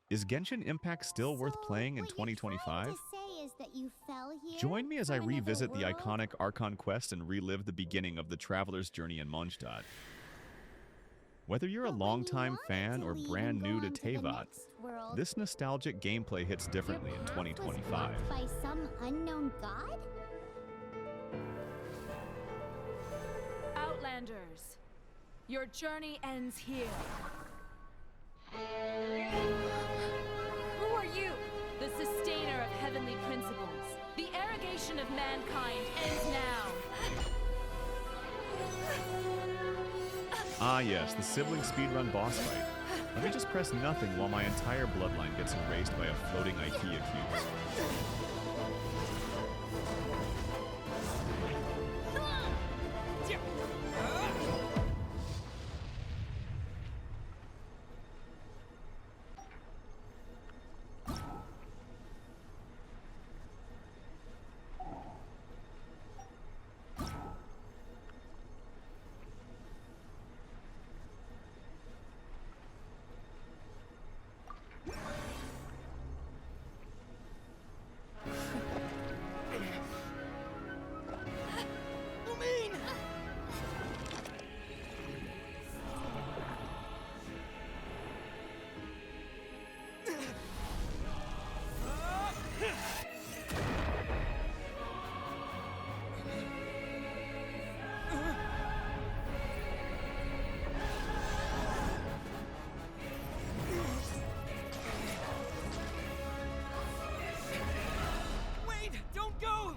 Is Genshin Impact still worth playing in what you're 2025? trying to say is that you fell here Join me as I from another revisit the world? iconic Archon quest and relive the beginning of the traveler's journey in Mondstadt. Whether you're a But when you longtime wanted fan to or leave brand and go new to on the Teyvat, next world, this nostalgic gameplay hits differently in your path 2025. was blocked by some unknown god? Outlanders, your journey ends here. Who are you? The sustainer of heavenly principles. The arrogation of mankind ends now. Ah yes, the sibling speedrun boss fight. Let me just press nothing while my entire bloodline gets erased by a floating IKEA cube. Don't go!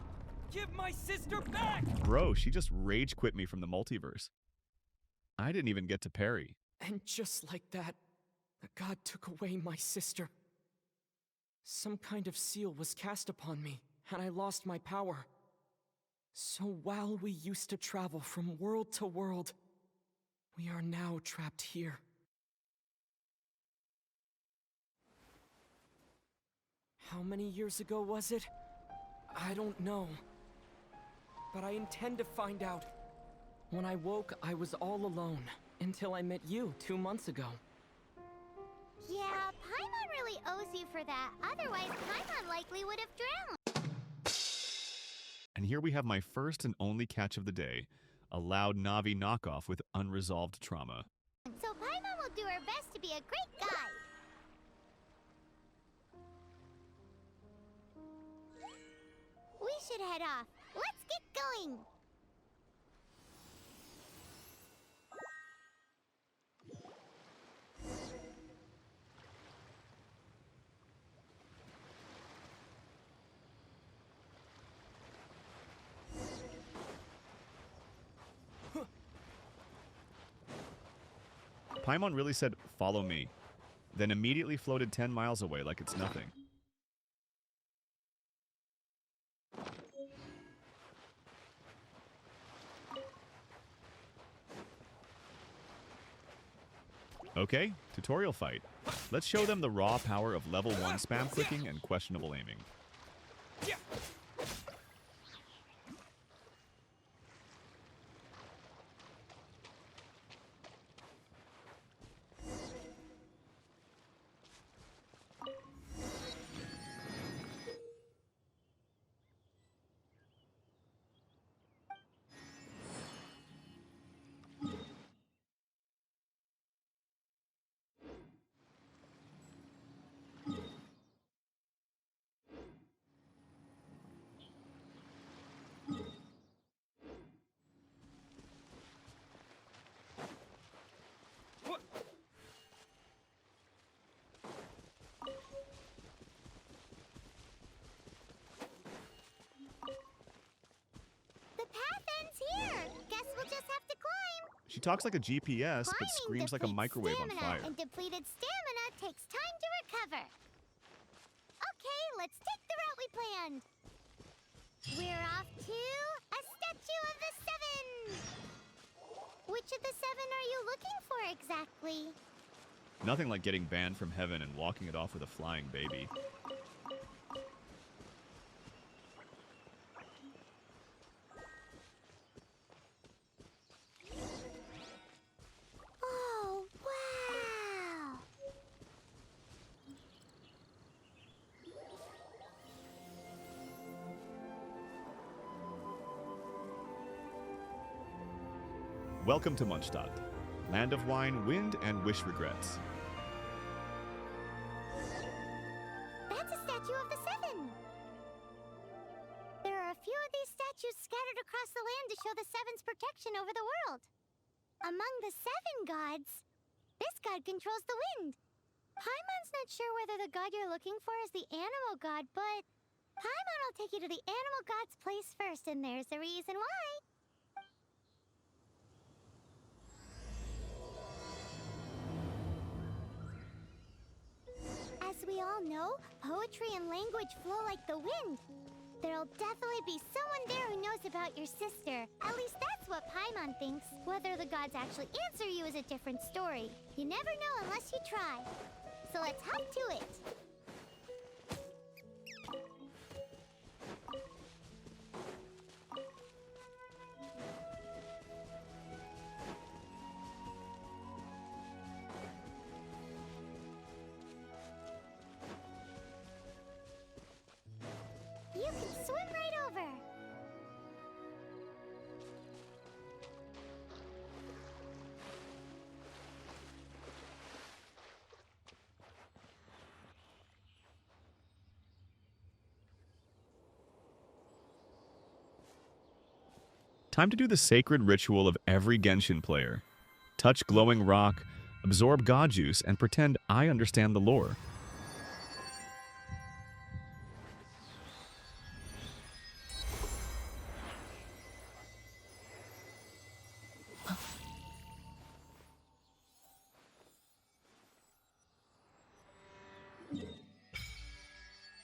Give my sister back! Bro, she just rage quit me from the multiverse. I didn't even get to parry. And just like that, the god took away my sister. Some kind of seal was cast upon me, and I lost my power. So while we used to travel from world to world, we are now trapped here. How many years ago was it? I don't know. But I intend to find out. When I woke, I was all alone, until I met you 2 months ago. Yeah, Paimon really owes you for that. Otherwise, Paimon likely would have drowned. And here we have my first and only catch of the day, a loud Navi knockoff with unresolved trauma. So Paimon will do her best to be a great guide. We should head off. Let's get going. Paimon really said, "Follow me," then immediately floated 10 miles away like it's nothing. Okay, tutorial fight. Let's show them the raw power of level 1 spam clicking and questionable aiming. The path ends here. Guess we'll just have to climb. She talks like a GPS, but Climbing screams like a depletes microwave on stamina, fire. and depleted stamina takes time to recover. Okay, let's take the route we planned. We're off to a statue of the seven. Which of the seven are you looking for exactly? Nothing like getting banned from heaven and walking it off with a flying baby. Oh, wow! Welcome to Mondstadt, land of wine, wind, and wish regrets. That's a statue of the Seven. There are a few of these statues scattered across the land to show the Seven's protection over the world. Among the seven gods, this god controls the wind. Paimon's not sure whether the god you're looking for is the animal god, but Paimon will take you to the animal god's place first, and there's the reason why. As we all know, poetry and language flow like the wind. There'll definitely be someone there who knows about your sister. At least that's what Paimon thinks. Whether the gods actually answer you is a different story. You never know unless you try. So let's hop to it. You can swim right over. Time to do the sacred ritual of every Genshin player. Touch glowing rock, absorb god juice, and pretend I understand the lore.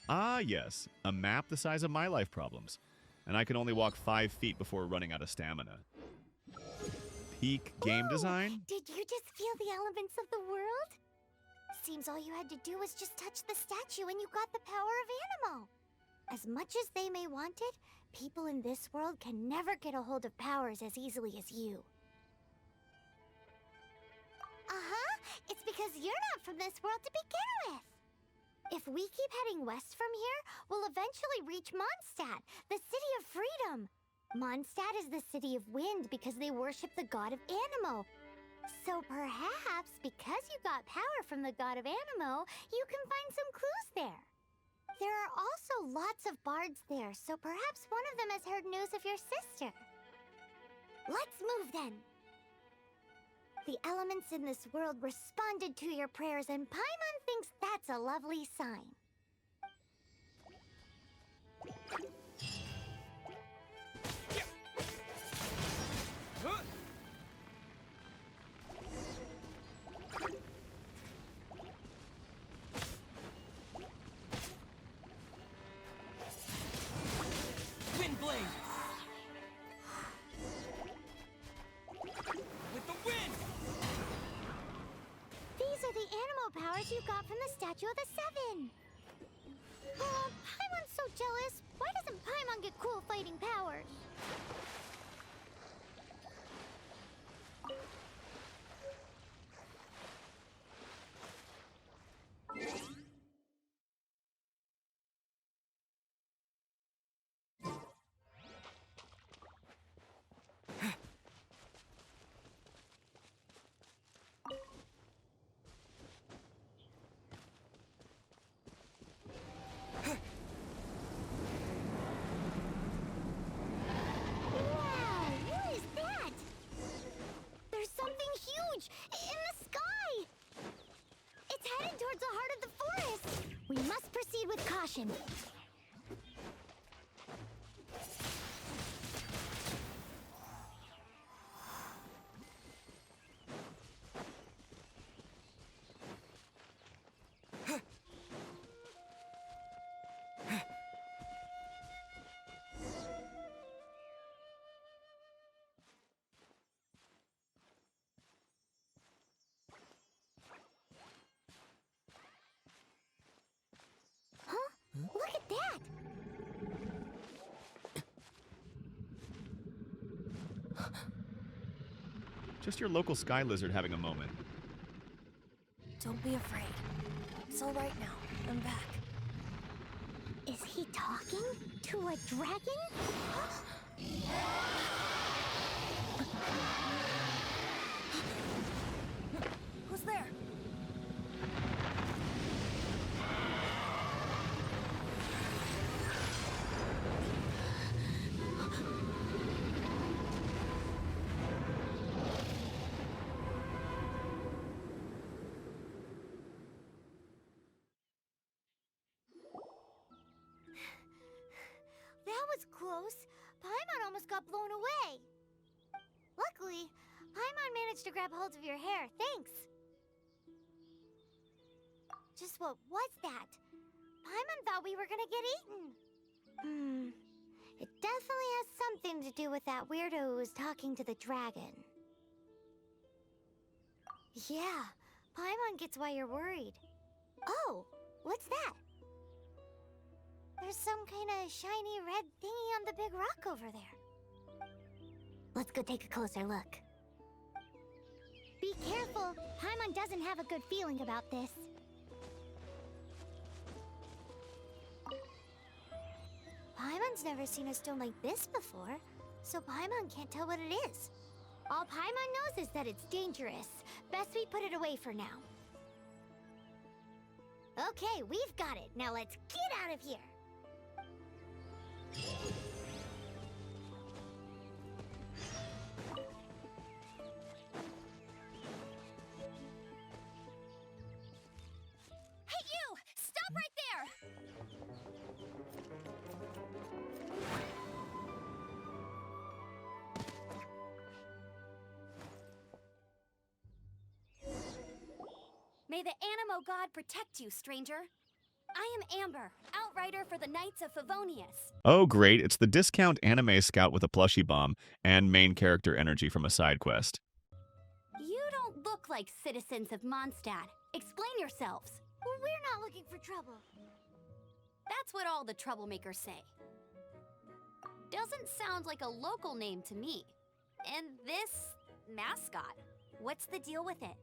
Ah, yes, a map the size of my life problems. And I can only walk 5 feet before running out of stamina. Peak game Whoa! design? Did you just feel the elements of the world? Seems all you had to do was just touch the statue and you got the power of Animo. As much as they may want it, people in this world can never get a hold of powers as easily as you. Uh-huh, it's because you're not from this world to begin with. If we keep heading west from here, we'll eventually reach Mondstadt, the city of freedom. Mondstadt is the city of wind because they worship the god of Animo. So perhaps, because you got power from the god of Animo, you can find some clues there. There are also lots of bards there, so perhaps one of them has heard news of your sister. Let's move then. The elements in this world responded to your prayers, and Paimon thinks that's a lovely sign. Wind blade! With the wind! These are the animal powers you got from the Statue of the Seven. Oh, Paimon's so jealous. Why doesn't Paimon get cool fighting powers? In the sky! It's headed towards the heart of the forest! We must proceed with caution. Look at that! Just your local sky lizard having a moment. Don't be afraid. It's all right now. I'm back. Is he talking to a dragon? close. Paimon almost got blown away. Luckily, Paimon managed to grab hold of your hair. Thanks. Just what was that? Paimon thought we were gonna get eaten. It definitely has something to do with that weirdo who was talking to the dragon. Yeah, Paimon gets why you're worried. Oh, what's that? There's some kind of shiny red thingy on the big rock over there. Let's go take a closer look. Be careful. Paimon doesn't have a good feeling about this. Paimon's never seen a stone like this before, so Paimon can't tell what it is. All Paimon knows is that it's dangerous. Best we put it away for now. Okay, we've got it. Now let's get out of here. Hey, you! Stop right there! May the Animo God protect you, stranger. I am Amber, outrider for the Knights of Favonius. Oh, great. It's the discount anime scout with a plushie bomb and main character energy from a side quest. You don't look like citizens of Mondstadt. Explain yourselves. Well, we're not looking for trouble. That's what all the troublemakers say. Doesn't sound like a local name to me. And this mascot, what's the deal with it?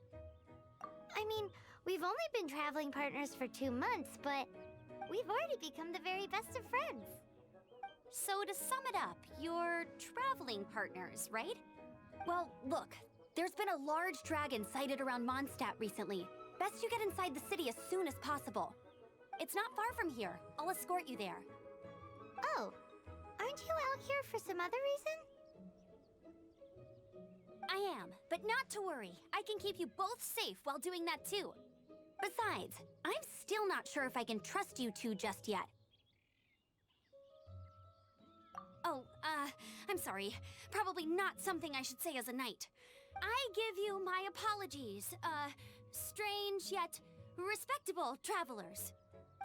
I mean, we've only been traveling partners for 2 months, but we've already become the very best of friends. So to sum it up, you're traveling partners, right? Well, look, there's been a large dragon sighted around Mondstadt recently. Best you get inside the city as soon as possible. It's not far from here. I'll escort you there. Oh, aren't you out here for some other reason? I am, but not to worry. I can keep you both safe while doing that too. Besides, I'm still not sure if I can trust you two just yet. Oh, I'm sorry. Probably not something I should say as a knight. I give you my apologies, strange yet respectable travelers.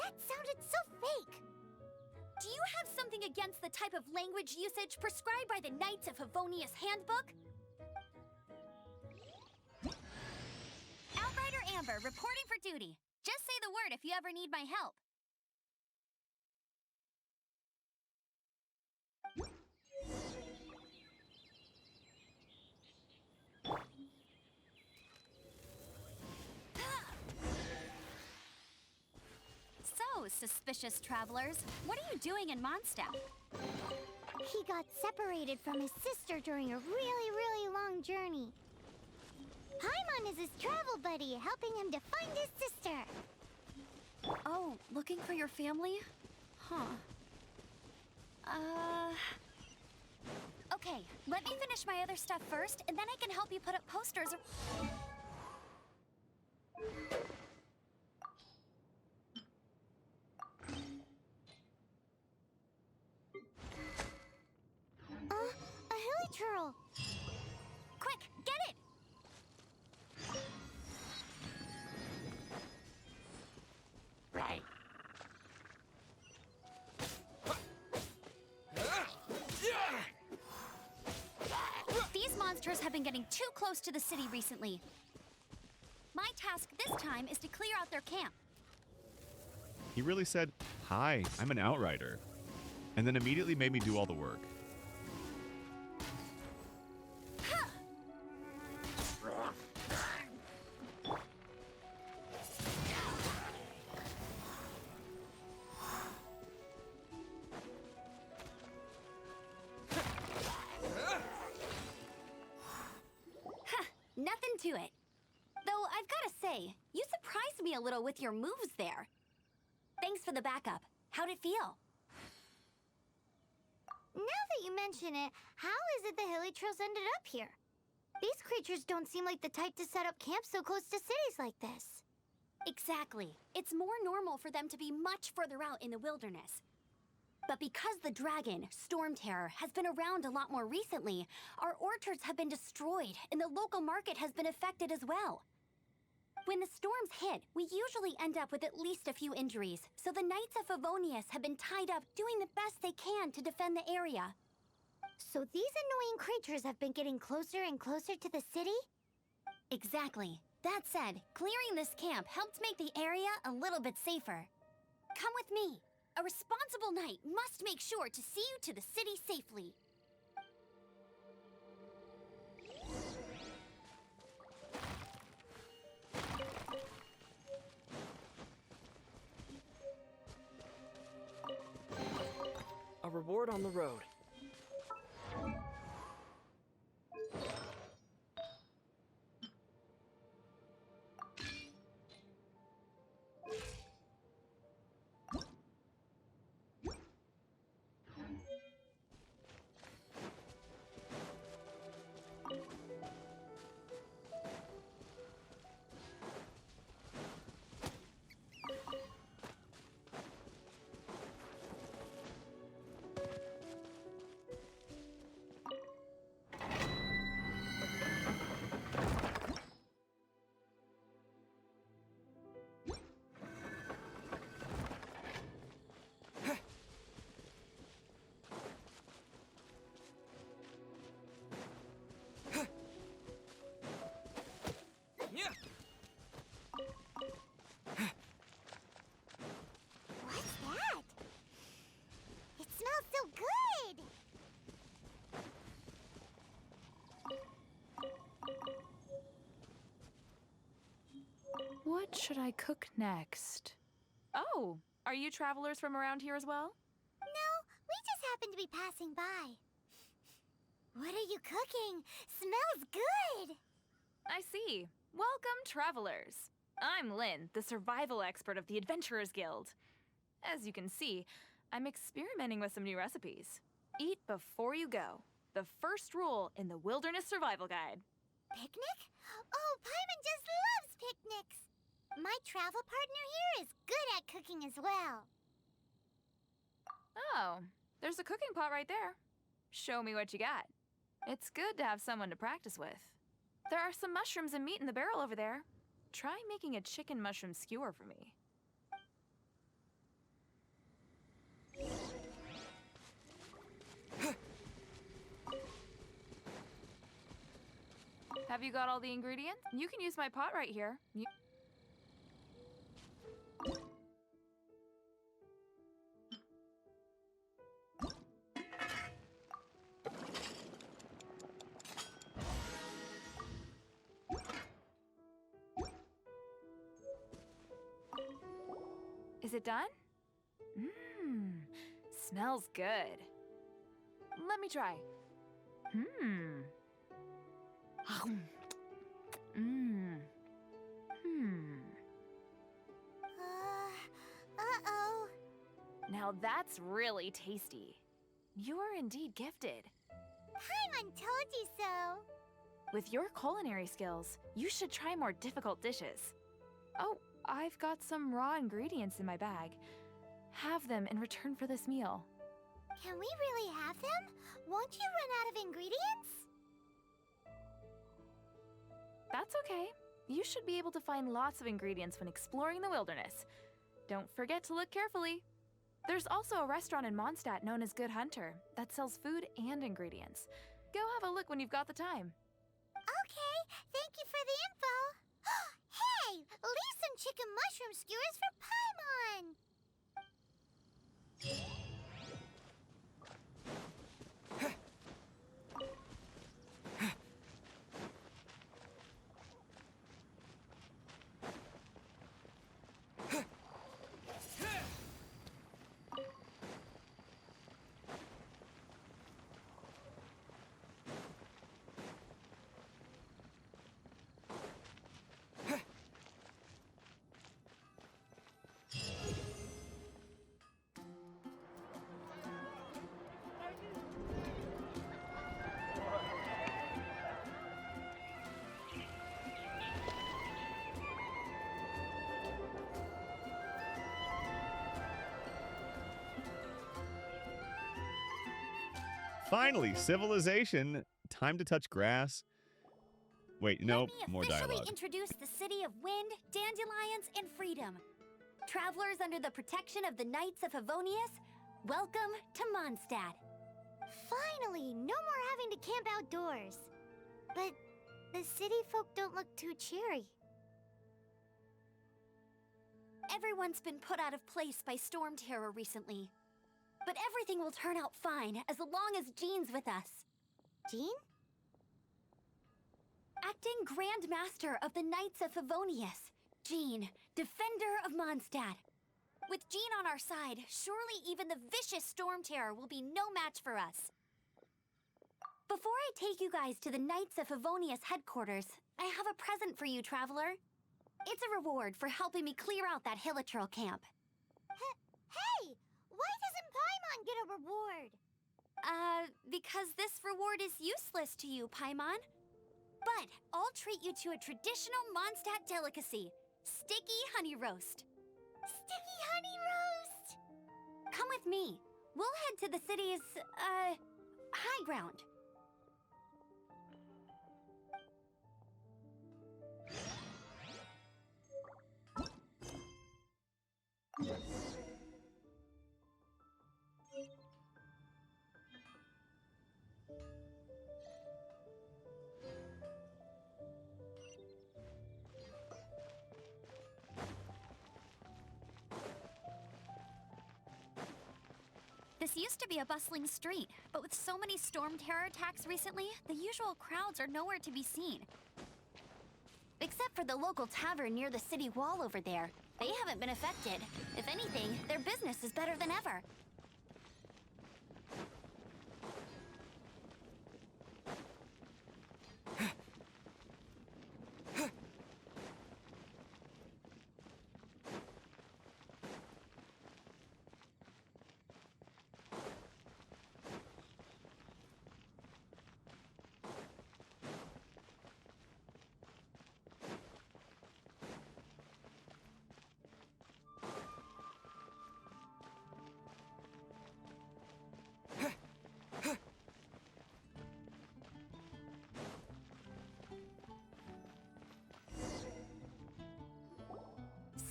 That sounded so fake. Do you have something against the type of language usage prescribed by the Knights of Favonius Handbook? Outrider Amber, reporting for duty. Just say the word if you ever need my help. So, suspicious travelers, what are you doing in Mondstadt? He got separated from his sister during a really, really long journey. Paimon is his travel buddy, helping him to find his sister. Oh, looking for your family? Huh. Okay, let me finish my other stuff first, and then I can help you put up posters. A hilly turtle. Quick, get it! Right. These monsters have been getting too close to the city recently. My task this time is to clear out their camp. He really said, "Hi, I'm an outrider," and then immediately made me do all the work. Nothing to it. Though I've gotta say, you surprised me a little with your moves there. Thanks for the backup. How'd it feel? Now that you mention it, how is it the hilly trails ended up here? These creatures don't seem like the type to set up camp so close to cities like this. Exactly. It's more normal for them to be much further out in the wilderness. But because the dragon, Storm Terror, has been around a lot more recently, our orchards have been destroyed and the local market has been affected as well. When the storms hit, we usually end up with at least a few injuries, so the Knights of Favonius have been tied up doing the best they can to defend the area. So these annoying creatures have been getting closer and closer to the city? Exactly. That said, clearing this camp helped make the area a little bit safer. Come with me. A responsible knight must make sure to see you to the city safely. A reward on the road. What's that? It smells so good! What should I cook next? Oh, are you travelers from around here as well? No, we just happened to be passing by. What are you cooking? Smells good! I see. Welcome, travelers. I'm Lynn, the survival expert of the Adventurers Guild. As you can see, I'm experimenting with some new recipes. Eat before you go. The first rule in the Wilderness Survival Guide. Picnic? Oh, Paimon just loves picnics! My travel partner here is good at cooking as well. Oh, there's a cooking pot right there. Show me what you got. It's good to have someone to practice with. There are some mushrooms and meat in the barrel over there. Try making a chicken mushroom skewer for me. Have you got all the ingredients? You can use my pot right here. Is it done? Mmm, smells good. Let me try. Mmm. Mmm. Uh-oh. Now that's really tasty. You're indeed gifted. Paimon told you so. With your culinary skills, you should try more difficult dishes. Oh, I've got some raw ingredients in my bag. Have them in return for this meal. Can we really have them? Won't you run out of ingredients? That's okay. You should be able to find lots of ingredients when exploring the wilderness. Don't forget to look carefully. There's also a restaurant in Mondstadt known as Good Hunter that sells food and ingredients. Go have a look when you've got the time. Okay, thank you for the info. Hey, leave some chicken mushroom skewers for Paimon. Finally, civilization. Time to touch grass. Wait, nope, more Let me officially dialogue. introduce the city of wind, dandelions, and freedom. Travelers under the protection of the Knights of Favonius, welcome to Mondstadt. Finally, no more having to camp outdoors. But the city folk don't look too cheery. Everyone's been put out of place by storm terror recently. But everything will turn out fine as long as Jean's with us. Jean? Acting Grand Master of the Knights of Favonius, Jean, Defender of Mondstadt. With Jean on our side, surely even the vicious storm terror will be no match for us. Before I take you guys to the Knights of Favonius headquarters, I have a present for you, Traveler. It's a reward for helping me clear out that Hilitril camp. Hey! Why doesn't Paimon get a reward? Because this reward is useless to you, Paimon. But I'll treat you to a traditional Mondstadt delicacy, sticky honey roast. Sticky honey roast! Come with me. We'll head to the city's, high ground. This used to be a bustling street, but with so many storm terror attacks recently, the usual crowds are nowhere to be seen. Except for the local tavern near the city wall over there. They haven't been affected. If anything, their business is better than ever.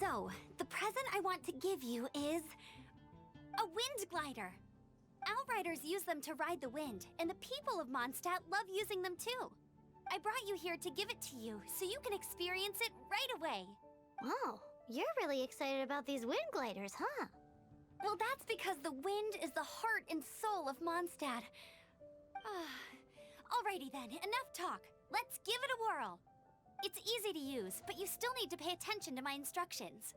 So, the present I want to give you is a wind glider. Outriders use them to ride the wind, and the people of Mondstadt love using them too. I brought you here to give it to you, so you can experience it right away. Oh, you're really excited about these wind gliders, huh? Well, that's because the wind is the heart and soul of Mondstadt. Alrighty then, enough talk. Let's give it a whirl. It's easy to use, but you still need to pay attention to my instructions.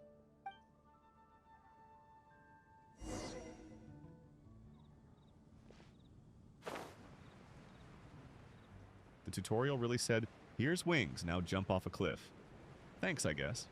The tutorial really said, here's wings, now jump off a cliff. Thanks, I guess.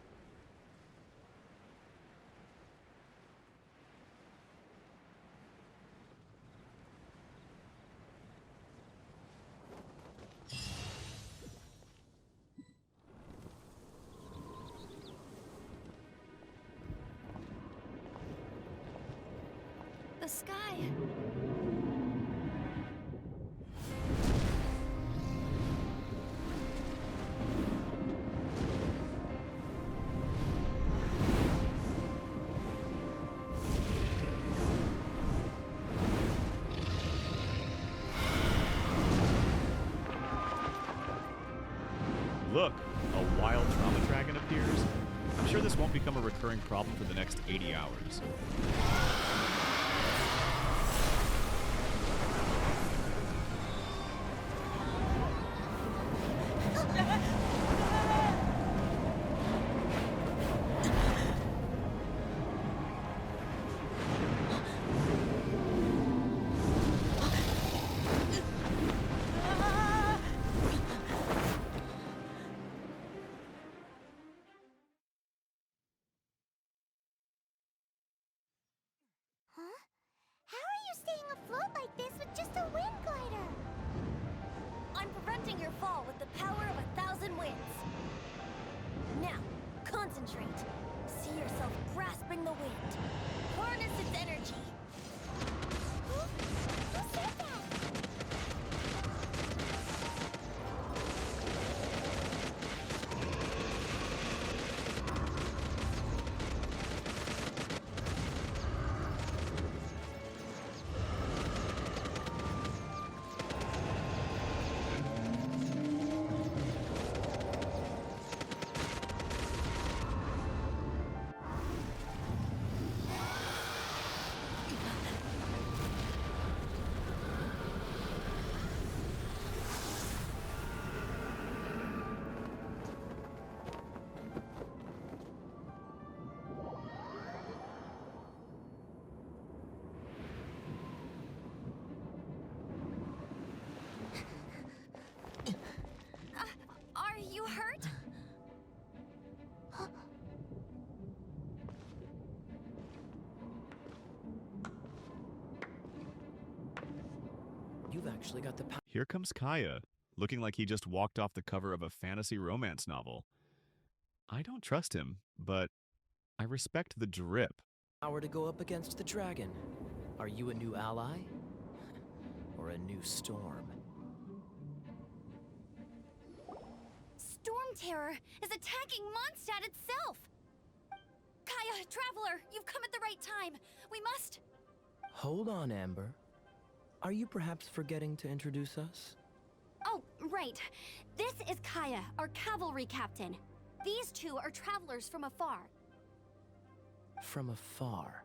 The sky. Look, a wild trauma dragon appears. I'm sure this won't become a recurring problem for the next 80 hours. Huh? How are you staying afloat like this with just a wind glider? I'm preventing your fall with the power of 1,000 winds. Now, concentrate. See yourself grasping the wind. Harness its energy. Who said that? actually got the power. Here comes Kaeya, looking like he just walked off the cover of a fantasy romance novel. I don't trust him, but I respect the drip. To go up against the dragon. Are you a new ally? Or a new storm? Storm Terror is attacking Mondstadt itself! Kaeya, Traveler, you've come at the right time. We must... Hold on, Amber. Are you perhaps forgetting to introduce us? Oh, right. This is Kaeya, our cavalry captain. These two are travelers from afar. From afar?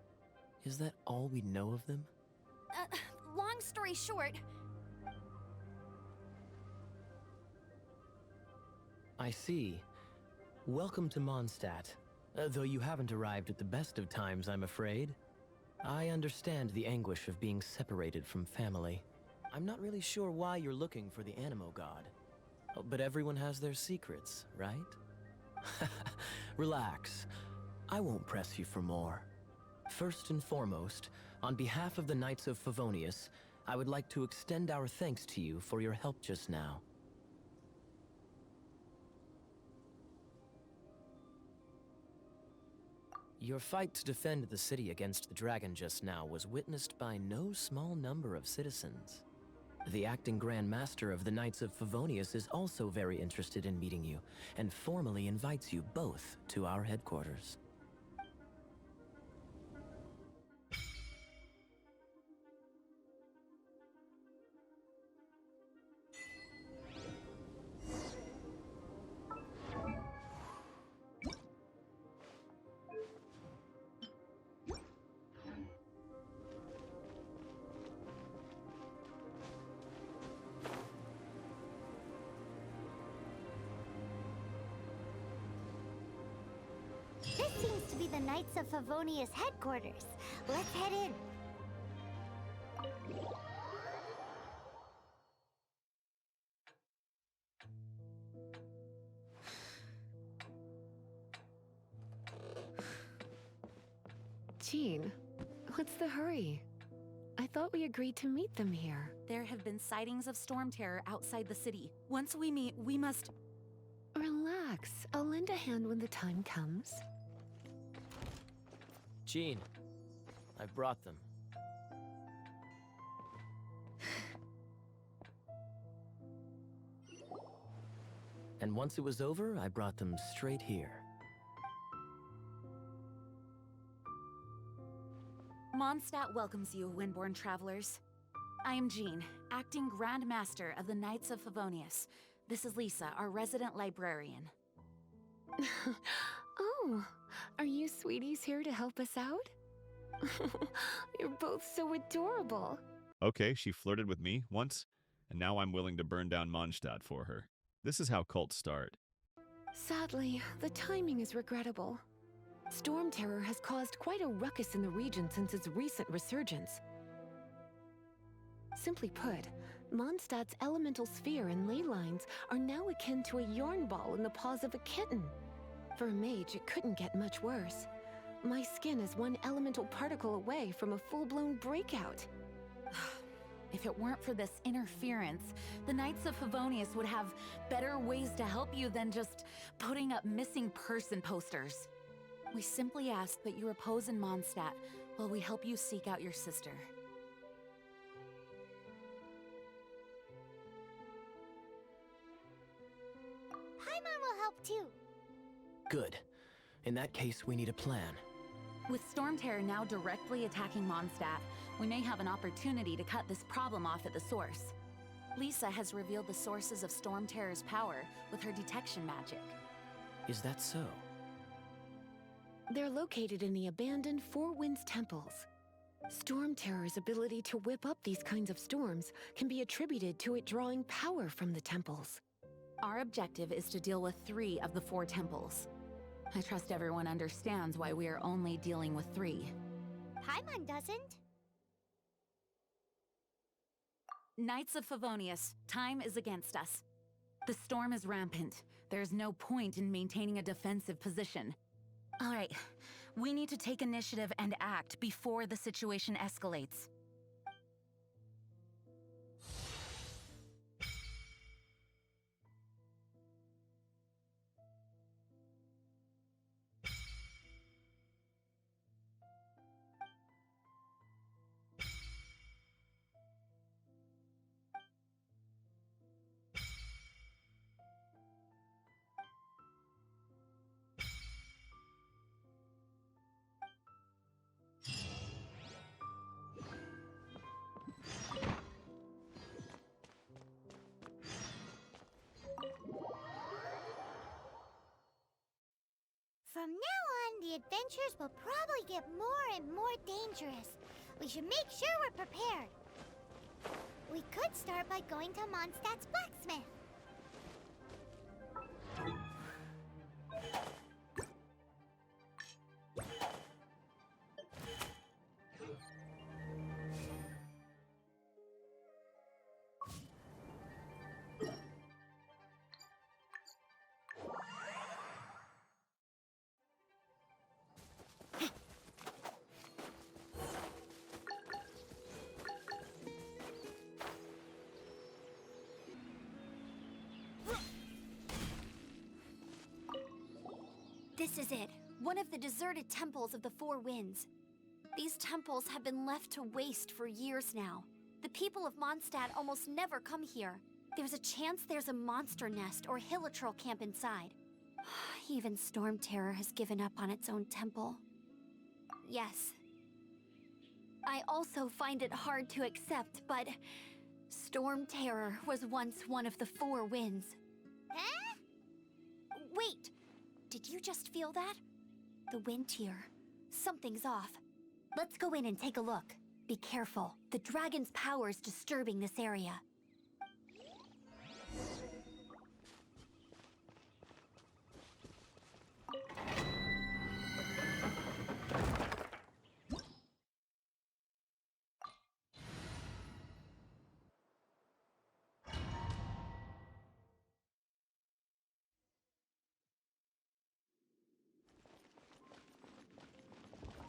Is that all we know of them? Long story short... I see. Welcome to Mondstadt. Though you haven't arrived at the best of times, I'm afraid. I understand the anguish of being separated from family. I'm not really sure why you're looking for the Animo God. But everyone has their secrets, right? Relax. I won't press you for more. First and foremost, on behalf of the Knights of Favonius, I would like to extend our thanks to you for your help just now. Your fight to defend the city against the dragon just now was witnessed by no small number of citizens. The acting Grand Master of the Knights of Favonius is also very interested in meeting you, and formally invites you both to our headquarters. This seems to be the Knights of Favonius headquarters. Let's head in. Jean, what's the hurry? I thought we agreed to meet them here. There have been sightings of Storm Terror outside the city. Once we meet, we must... Relax. I'll lend a hand when the time comes. Jean, I've brought them. And once it was over, I brought them straight here. Mondstadt welcomes you, Windborn travelers. I am Jean, acting Grand Master of the Knights of Favonius. This is Lisa, our resident librarian. Oh, are you sweeties here to help us out? You're both so adorable. Okay, she flirted with me once, and now I'm willing to burn down Mondstadt for her. This is how cults start. Sadly, the timing is regrettable. Storm Terror has caused quite a ruckus in the region since its recent resurgence. Simply put, Mondstadt's elemental sphere and ley lines are now akin to a yarn ball in the paws of a kitten. For a mage, it couldn't get much worse. My skin is one elemental particle away from a full-blown breakout. If it weren't for this interference, the Knights of Favonius would have better ways to help you than just putting up missing person posters. We simply ask that you repose in Mondstadt while we help you seek out your sister. Paimon will help too. Good. In that case, we need a plan. With Storm Terror now directly attacking Mondstadt, we may have an opportunity to cut this problem off at the source. Lisa has revealed the sources of Storm Terror's power with her detection magic. Is that so? They're located in the abandoned Four Winds temples. Storm Terror's ability to whip up these kinds of storms can be attributed to it drawing power from the temples. Our objective is to deal with 3 of the 4 temples. I trust everyone understands why we are only dealing with 3. Paimon doesn't. Knights of Favonius, time is against us. The storm is rampant. There's no point in maintaining a defensive position. All right, we need to take initiative and act before the situation escalates. From now on, the adventures will probably get more and more dangerous. We should make sure we're prepared. We could start by going to Mondstadt's blacksmith. This is it. One of the deserted temples of the Four Winds. These temples have been left to waste for years now. The people of Mondstadt almost never come here. There's a chance there's a monster nest or hilitrol camp inside. Even Storm Terror has given up on its own temple. Yes. I also find it hard to accept, but Storm Terror was once one of the Four Winds. Huh? Wait! Did you just feel that? The wind here. Something's off. Let's go in and take a look. Be careful. The dragon's power is disturbing this area.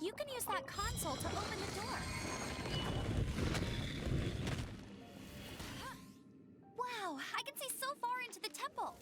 You can use that console to open the door. Wow, I can see so far into the temple.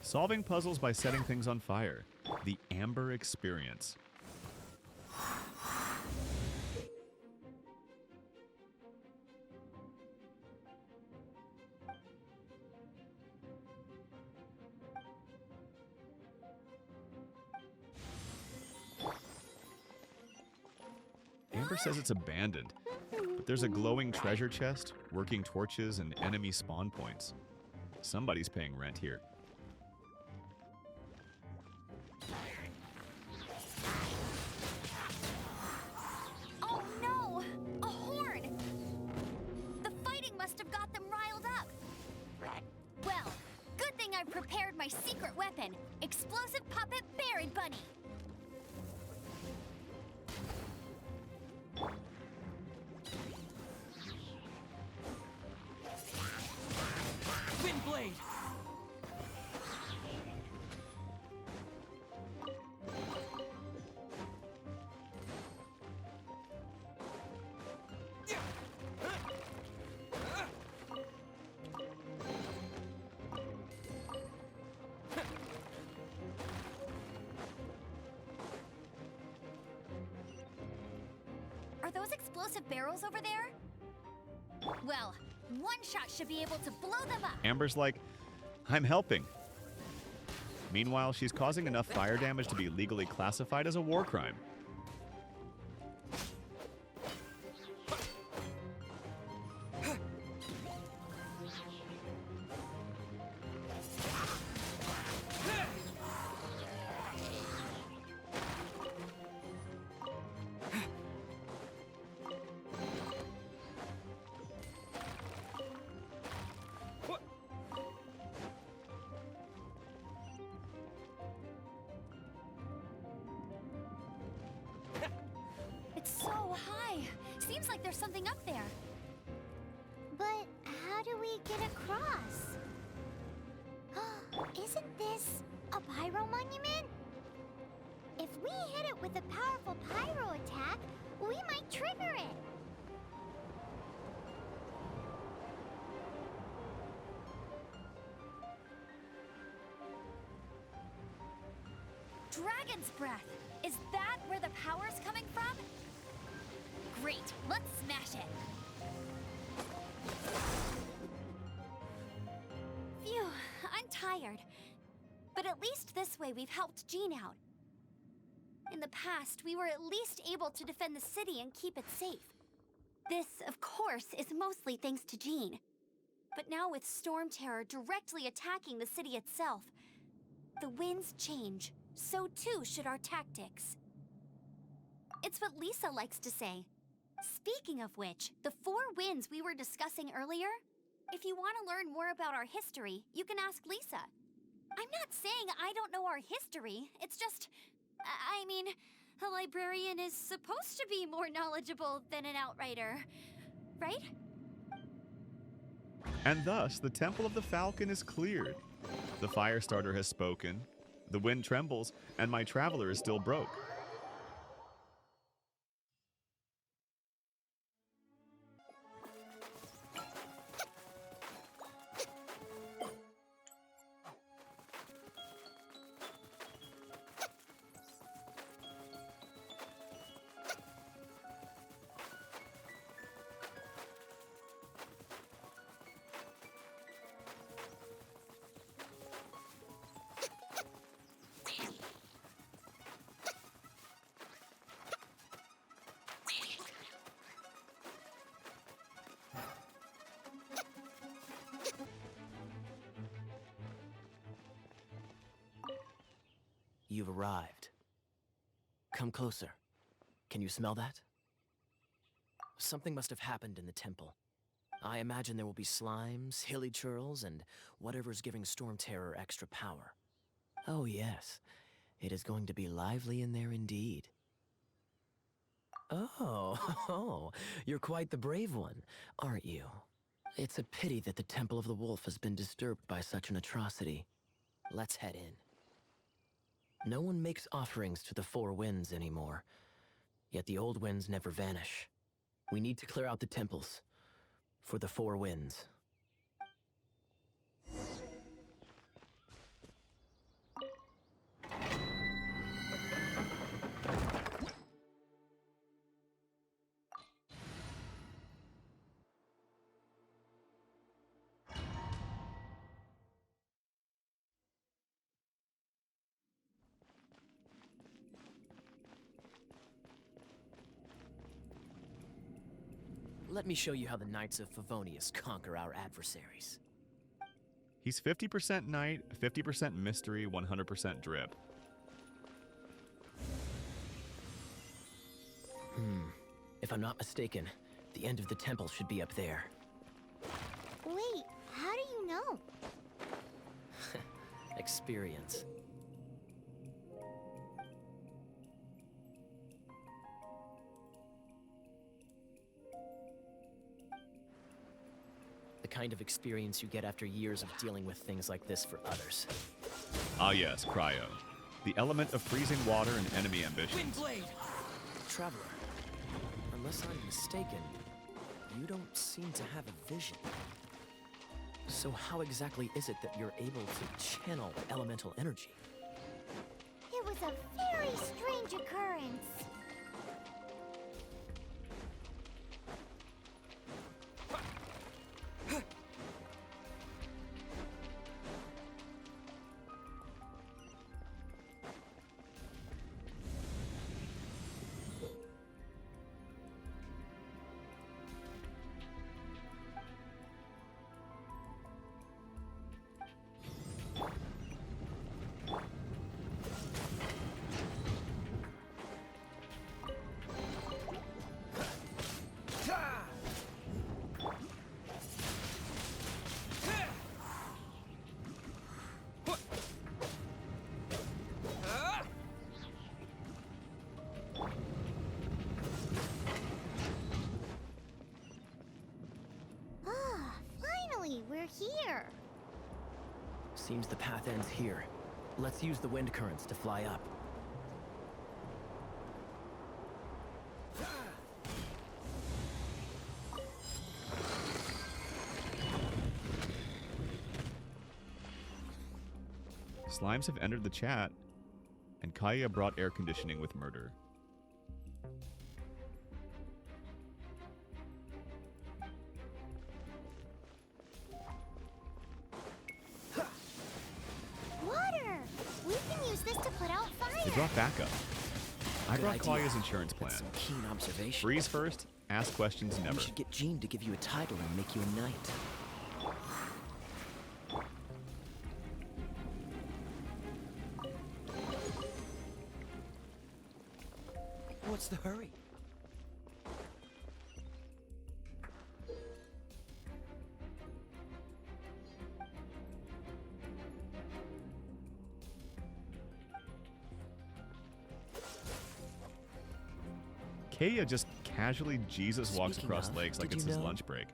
Solving puzzles by setting things on fire. The Amber Experience. Amber says it's abandoned, but there's a glowing treasure chest, working torches, and enemy spawn points. Somebody's paying rent here. Oh no! A horn! The fighting must have got them riled up. Well, good thing I've prepared my secret weapon, explosive puppet Berry Bunny. Windblade! Are those explosive barrels over there? Well, one shot should be able to blow them up. Amber's like, I'm helping. Meanwhile, she's causing enough fire damage to be legally classified as a war crime. It's so high. Seems like there's something up there. But how do we get across? Isn't this a pyro monument? If we hit it with a powerful pyro attack, we might trigger it. Dragon's breath. Is that where the power's coming right, let's smash it. Phew, I'm tired. But at least this way we've helped Jean out. In the past, we were at least able to defend the city and keep it safe. This, of course, is mostly thanks to Jean. But now with Storm Terror directly attacking the city itself, the winds change, so too should our tactics. It's what Lisa likes to say. Speaking of which, the 4 winds we were discussing earlier, if you want to learn more about our history, you can ask Lisa. I'm not saying I don't know our history, it's just... I mean, a librarian is supposed to be more knowledgeable than an outrider, right? And thus, the Temple of the Falcon is cleared. The fire starter has spoken, the wind trembles, and my traveler is still broke. You've arrived. Come closer. Can you smell that? Something must have happened in the temple. I imagine there will be slimes, hilly churls, and whatever's giving Storm Terror extra power. Oh yes, it is going to be lively in there indeed. Oh, you're quite the brave one, aren't you? It's a pity that the Temple of the Wolf has been disturbed by such an atrocity. Let's head in. No one makes offerings to the 4 winds anymore, yet the old winds never vanish. We need to clear out the temples for the 4 winds. Let me show you how the Knights of Favonius conquer our adversaries. He's 50% knight, 50% mystery, 100% drip. If I'm not mistaken, the end of the temple should be up there. Wait, how do you know? Experience. The kind of experience you get after years of dealing with things like this for others. Ah yes, cryo. The element of freezing water and enemy ambitions. Windblade! Traveler, unless I'm mistaken, you don't seem to have a vision. So how exactly is it that you're able to channel elemental energy? It was a very strange occurrence. We're here. Seems the path ends here. Let's use the wind currents to fly up. Slimes have entered the chat, and Kaeya brought air conditioning with murder. They brought backup. I Good brought idea. Kaeya's insurance plan. That's some keen observation. Freeze first, ask questions never. We should get Jean to give you a title and make you a knight. What's the hurry? Kaeya just casually Jesus walks Speaking across of, lakes like did it's you his know- lunch break.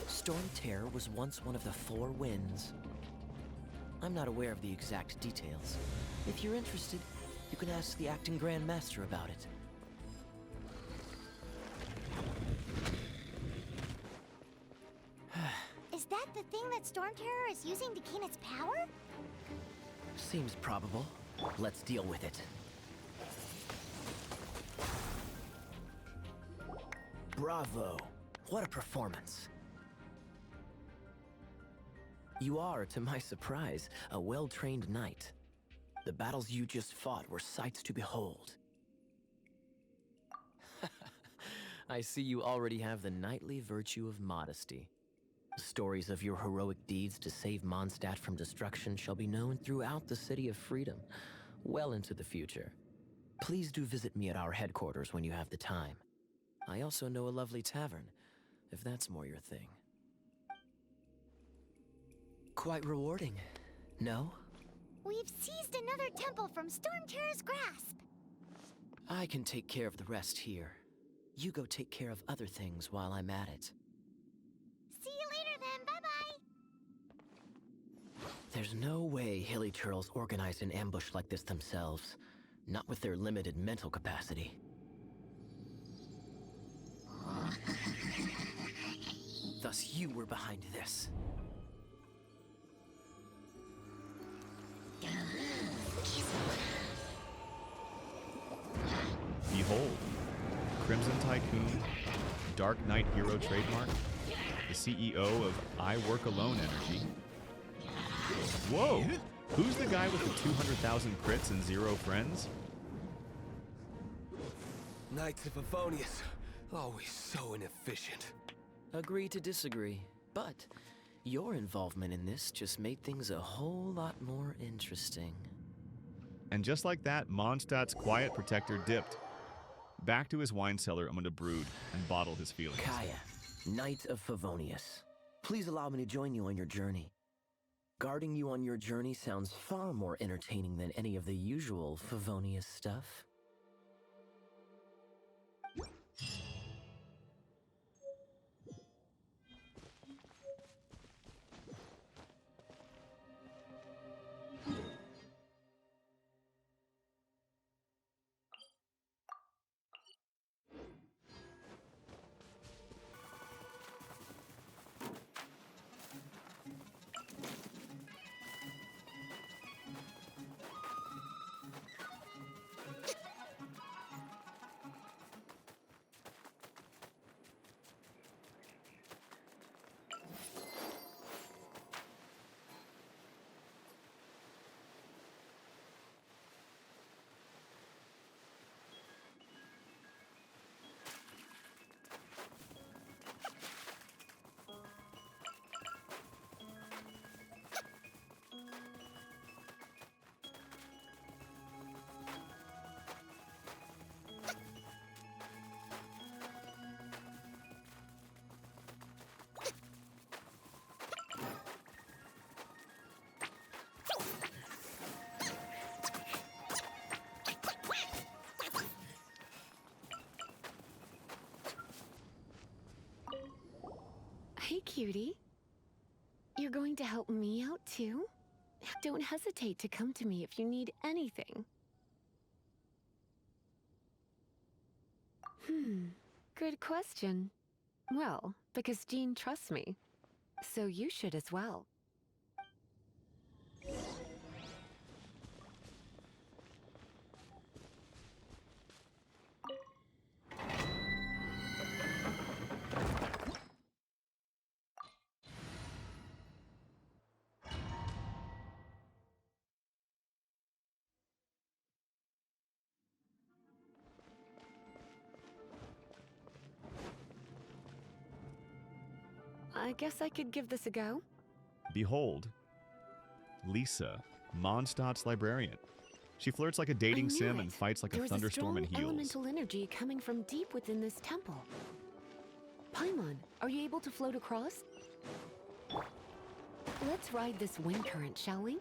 Storm Terror was once one of the 4 winds. I'm not aware of the exact details. If you're interested, you can ask the acting Grand Master about it. Is that the thing that Storm Terror is using to gain its power? Seems probable. Let's deal with it. Bravo! What a performance! You are, to my surprise, a well-trained knight. The battles you just fought were sights to behold. I see you already have the knightly virtue of modesty. Stories of your heroic deeds to save Mondstadt from destruction shall be known throughout the City of Freedom, well into the future. Please do visit me at our headquarters when you have the time. I also know a lovely tavern, if that's more your thing. Quite rewarding, no? We've seized another temple from Storm Terror's grasp. I can take care of the rest here. You go take care of other things while I'm at it. See you later then, bye-bye. There's no way Hilly Churls organized an ambush like this themselves. Not with their limited mental capacity. Thus you were behind this. Behold, Crimson Tycoon, Dark Knight Hero trademark, the CEO of I Work Alone Energy. Whoa! Who's the guy with the 200,000 crits and 0 friends? Knights of Favonius, always so inefficient. Agree to disagree, but your involvement in this just made things a whole lot more interesting. And just like that, Mondstadt's quiet protector dipped. Back to his wine cellar, I'm going to brood and bottle his feelings. Kaeya, Knight of Favonius. Please allow me to join you on your journey. Guarding you on your journey sounds far more entertaining than any of the usual Favonius stuff. Hey, cutie. You're going to help me out, too? Don't hesitate to come to me if you need anything. Good question. Well, because Jean trusts me. So you should as well. I guess I could give this a go. Behold, Lisa, Mondstadt's librarian. She flirts like a I dating knew sim it. and fights like There a was thunderstorm in strong heels. elemental energy coming from deep within this temple. Paimon, are you able to float across? Let's ride this wind current, shall we?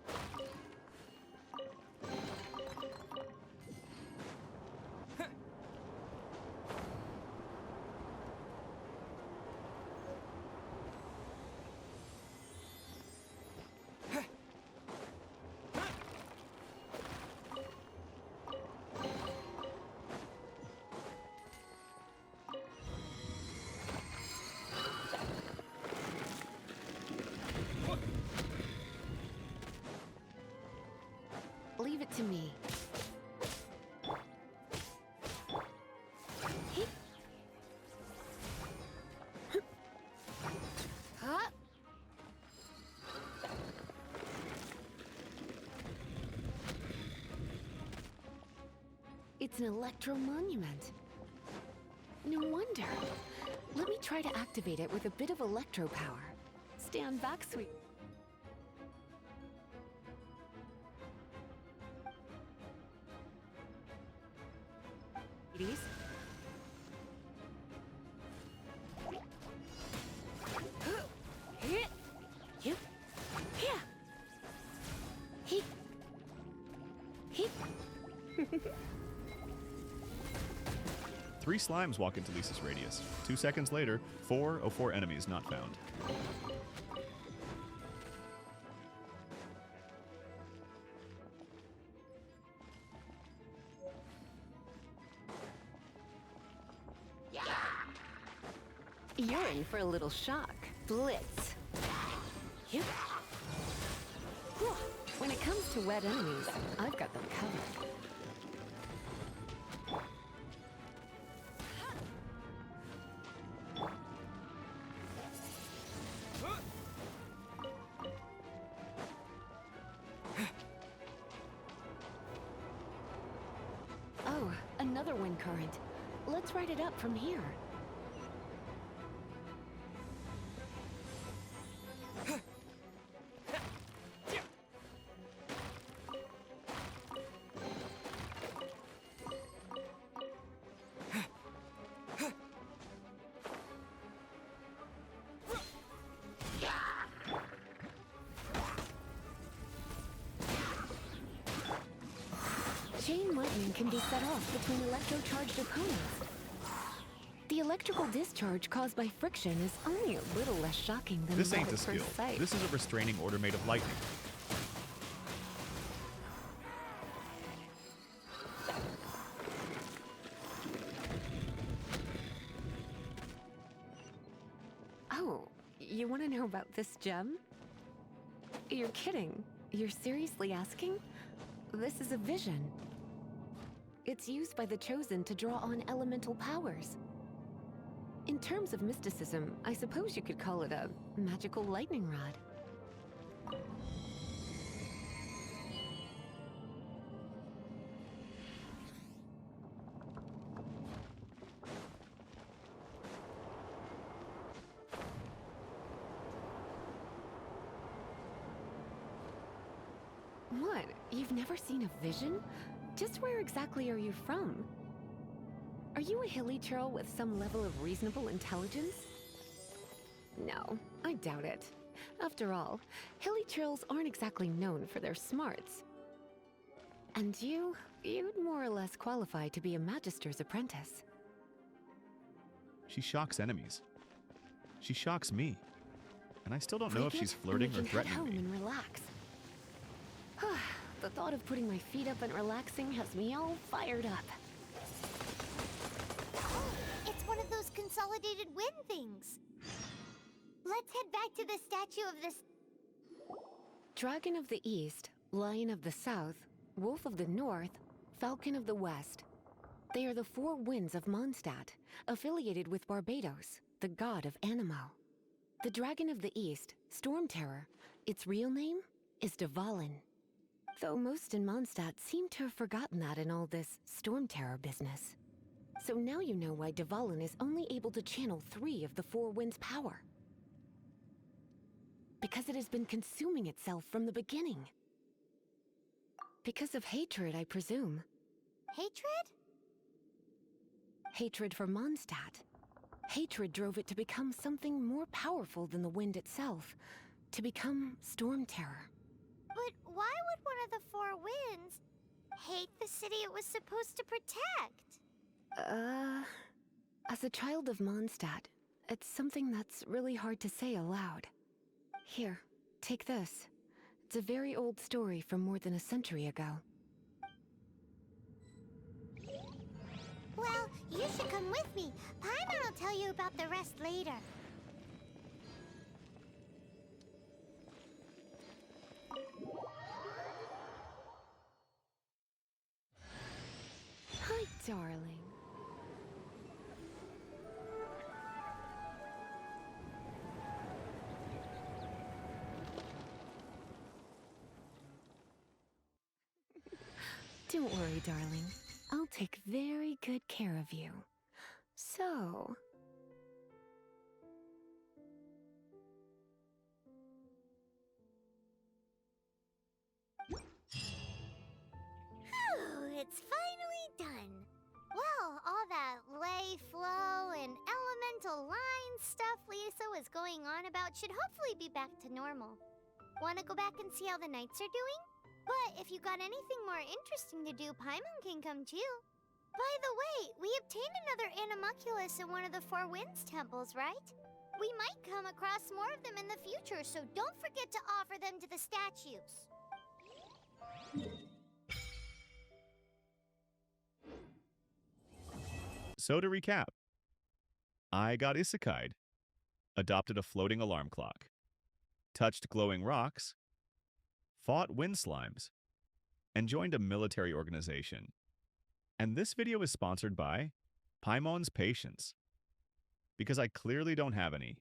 Leave it to me. Huh? It's an electro monument. No wonder. Let me try to activate it with a bit of electro power. Stand back, sweet. Ladies. Three slimes walk into Lisa's radius. 2 seconds later, 4 enemies not found. You're in for a little shock. Blitz. Yep. Whew. When it comes to wet enemies, I've got them covered. Oh, another wind current. Let's ride it up from here. Chain lightning can be set off between electro-charged opponents. The electrical discharge caused by friction is only a little less shocking than This that ain't at a skill. first sight. This is a restraining order made of lightning. Oh, you want to know about this gem? You're kidding. You're seriously asking? This is a vision. It's used by the Chosen to draw on elemental powers. In terms of mysticism, I suppose you could call it a magical lightning rod. What? You've never seen a vision? Just where exactly are you from? Are you a hilly churl with some level of reasonable intelligence? No, I doubt it. After all, hilly churls aren't exactly known for their smarts. And you'd more or less qualify to be a magister's apprentice. She shocks enemies. She shocks me. And I still don't know if Break she's it, flirting and or we can head threatening home me. and relax. The thought of putting my feet up and relaxing has me all fired up. It's one of those consolidated wind things. Let's head back to the statue of this. Dragon of the East, Lion of the South, Wolf of the North, Falcon of the West. They are the 4 winds of Mondstadt, affiliated with Barbados, the god of Animo. The Dragon of the East, Storm Terror, its real name is Dvalin. Though most in Mondstadt seem to have forgotten that in all this Storm Terror business. So now you know why Dvalin is only able to channel 3 of the 4 winds' power. Because it has been consuming itself from the beginning. Because of hatred, I presume. Hatred? Hatred for Mondstadt. Hatred drove it to become something more powerful than the wind itself. To become Storm Terror. But why would one of the four winds hate the city it was supposed to protect? As a child of Mondstadt, it's something that's really hard to say aloud. Here, take this. It's a very old story from more than a century ago. Well, you should come with me. Paimon will tell you about the rest later. Hi, darling. Don't worry, darling. I'll take very good care of you. So... Phew, it's finally done. Well, all that lay, flow, and elemental line stuff Lisa was going on about should hopefully be back to normal. Want to go back and see how the knights are doing? But if you got anything more interesting to do, Paimon can come too. By the way, we obtained another animalculus in one of the Four Winds temples, right? We might come across more of them in the future, so don't forget to offer them to the statues. So to recap, I got isekai'd, adopted a floating alarm clock, touched glowing rocks, fought wind slimes, and joined a military organization. And this video is sponsored by Paimon's Patience, because I clearly don't have any.